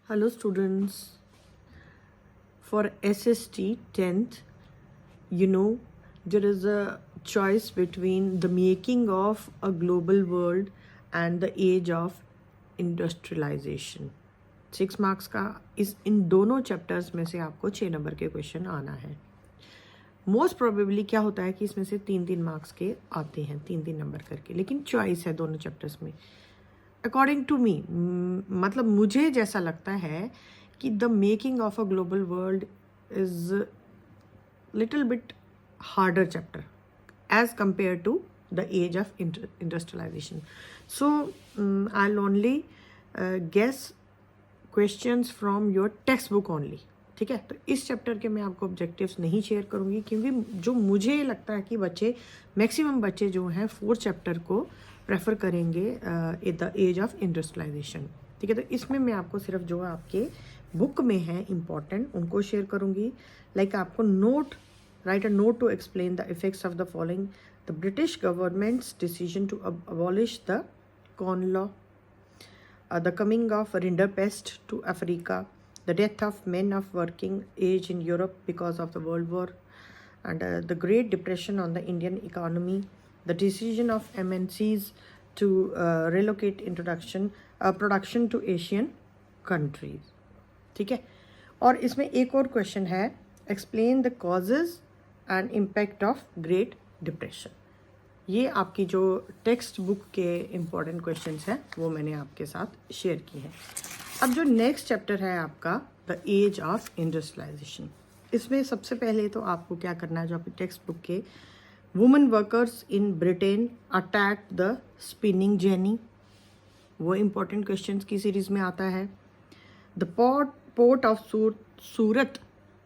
Hello students, for SST 10th, there is a choice between the making of a global world and the age of industrialization. 6 marks का इन दोनों chapters में से आपको 6 number के question आना है. Most probably क्या होता है कि इसमें से 3-3 मार्क्स के आते हैं, 3-3 नंबर करके, लेकिन चॉइस है दोनों चैप्टर्स में. अकॉर्डिंग टू मी, मतलब मुझे जैसा लगता है कि the making of a global world is little bit harder chapter as compare to the age of industrialisation. So I will only guess questions from your textbook only. ठीक है, तो इस चैप्टर के मैं आपको ऑब्जेक्टिव्स नहीं share करूंगी, क्योंकि जो मुझे लगता है कि मैक्सिमम बच्चे जो हैं 4th चैप्टर को प्रेफर करेंगे at the age of industrialisation. ठीक है, तो इसमें मैं आपको सिर्फ जो आपके बुक में है इम्पॉर्टेंट उनको शेयर करूंगी. लाइक आपको write a note to explain the effects of the following: the British government's decision to abolish the corn law, the coming of rinderpest to Africa, the death of men of working age in Europe because of the World War, and the Great Depression on the Indian economy, the decision of MNCs to relocate production to Asian countries. ठीक है, और इसमें एक और question है: explain the causes and impact of great depression. ये आपकी जो टेक्स्ट बुक के इम्पॉर्टेंट क्वेश्चंस हैं वो मैंने आपके साथ शेयर की हैं. अब जो नेक्स्ट चैप्टर है आपका द एज ऑफ इंडस्ट्रियलाइजेशन, इसमें सबसे पहले तो आपको क्या करना है, जो आपकी टेक्स्ट बुक के women workers in Britain attack the spinning jenny, वो इम्पोर्टेंट क्वेश्चंस की सीरीज में आता है. The port of Surat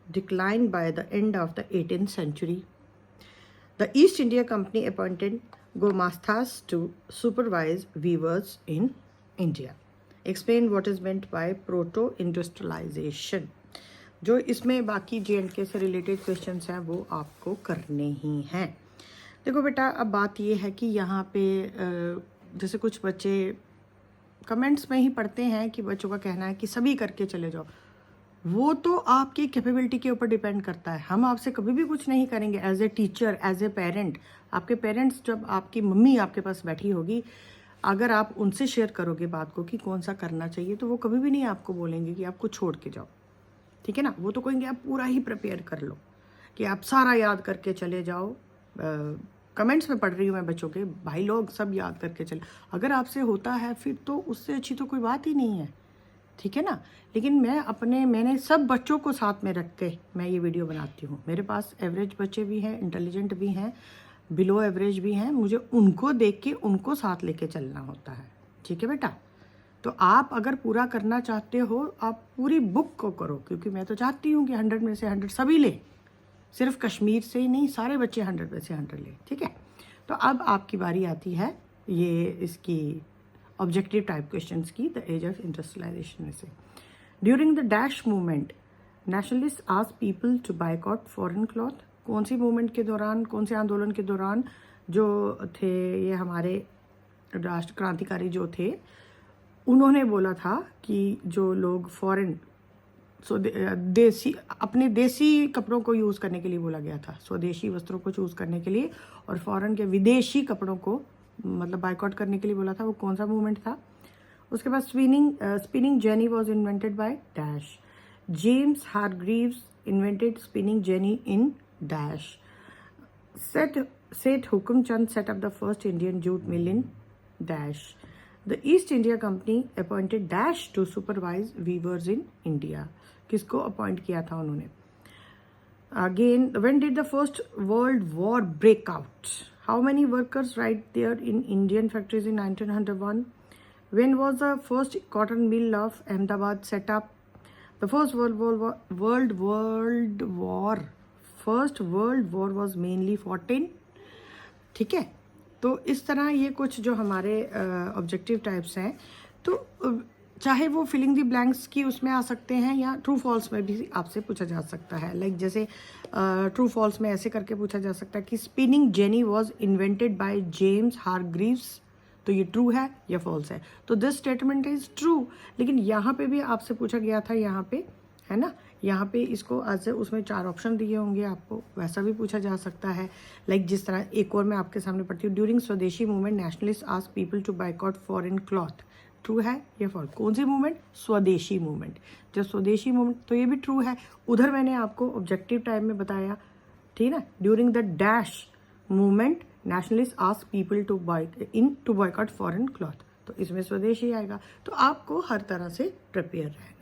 decline by the end of the 18th century. The East India Company appointed gomastas to supervise weavers in India. Explain what is meant by proto industrialisation. जो इसमें बाकी J&K से related questions हैं वो आपको करने ही हैं. देखो बेटा, अब बात ये है कि यहाँ पे जैसे कुछ बच्चे कमेंट्स में ही पढ़ते हैं कि बच्चों का कहना है कि सभी करके चले जाओ. वो तो आपकी कैपेबिलिटी के ऊपर डिपेंड करता है. हम आपसे कभी भी कुछ नहीं करेंगे as a teacher, as a parent. आपके पेरेंट्स, जब आपकी मम्मी आपके पास बैठी होगी, अगर आप उनसे शेयर करोगे बात को कि कौन सा करना चाहिए, तो वो कभी भी नहीं आपको बोलेंगे कि आपको छोड़ के जाओ. ठीक है ना, वो तो कहेंगे आप पूरा ही प्रिपेयर कर लो, कि आप सारा याद करके चले जाओ. कमेंट्स में पढ़ रही हूँ मैं बच्चों के, भाई लोग सब याद करके चले. अगर आपसे होता है फिर तो उससे अच्छी तो कोई बात ही नहीं है. ठीक है ना, लेकिन मैंने सब बच्चों को साथ में रख के मैं ये वीडियो बनाती हूँ. मेरे पास एवरेज बच्चे भी हैं, इंटेलिजेंट भी हैं, बिलो एवरेज भी हैं. मुझे उनको देख के उनको साथ लेके चलना होता है. ठीक है बेटा, तो आप अगर पूरा करना चाहते हो आप पूरी बुक को करो, क्योंकि मैं तो चाहती हूँ कि 100 में से 100 सभी ले, सिर्फ कश्मीर से ही नहीं, सारे बच्चे 100 में से 100 ले. ठीक है, तो अब आपकी बारी आती है ये इसकी ऑब्जेक्टिव टाइप क्वेश्चंस की, द एज ऑफ इंडस्ट्रियलाइजेशन में से. During the dash movement nationalist asked people to boycott foreign cloth. कौन सी मूवमेंट के दौरान, कौन से आंदोलन के दौरान जो थे ये हमारे राष्ट्र क्रांतिकारी जो थे, उन्होंने बोला था कि जो लोग फॉरेन अपने देसी कपड़ों को यूज़ करने के लिए बोला गया था, स्वदेशी वस्त्रों को चूज़ करने के लिए, और फॉरेन के विदेशी कपड़ों को मतलब बायकॉट करने के लिए बोला था. वो कौन सा मूवमेंट था? उसके बाद spinning jenny was invented by dash. James Hargreaves invented spinning jenny in dash. Seth Hukumchand set up the first Indian jute mill in dash. The East India Company appointed dash to supervise weavers in India. किसको appoint किया था उन्होंने? Again, when did the first World War break out? How many workers right there in Indian factories in 1901? When was the first cotton mill of Ahmedabad set up? The first World War was mainly fought in. ठीक है, तो इस तरह ये कुछ जो हमारे objective types हैं, तो चाहे वो फिलिंग द ब्लैंक्स की उसमें आ सकते हैं या ट्रू फॉल्स में भी आपसे पूछा जा सकता है. लाइक जैसे ट्रू फॉल्स में ऐसे करके पूछा जा सकता है कि spinning jenny was invented by James Hargreaves. तो ये ट्रू है या फॉल्स है, तो दिस स्टेटमेंट इज ट्रू। लेकिन यहाँ पे भी आपसे पूछा गया था, यहाँ पे है ना, यहाँ पे इसको आज उसमें 4 ऑप्शन दिए होंगे आपको, वैसा भी पूछा जा सकता है। लाइक जिस तरह एक और मैं आपके सामने पढ़ती हूँ, during swadeshi movement nationalist ask people to boycott foreign cloth, true है या फॉल्स? कौन सी मूवमेंट? स्वदेशी मूवमेंट। जब स्वदेशी मूवमेंट, तो ये भी ट्रू है। उधर मैंने आपको ऑब्जेक्टिव टाइप में बताया, ठीक है, during the dash movement nationalist ask people to boycott foreign cloth, तो इसमें स्वदेशी आएगा। तो आपको हर तरह से प्रिपेयर रहना।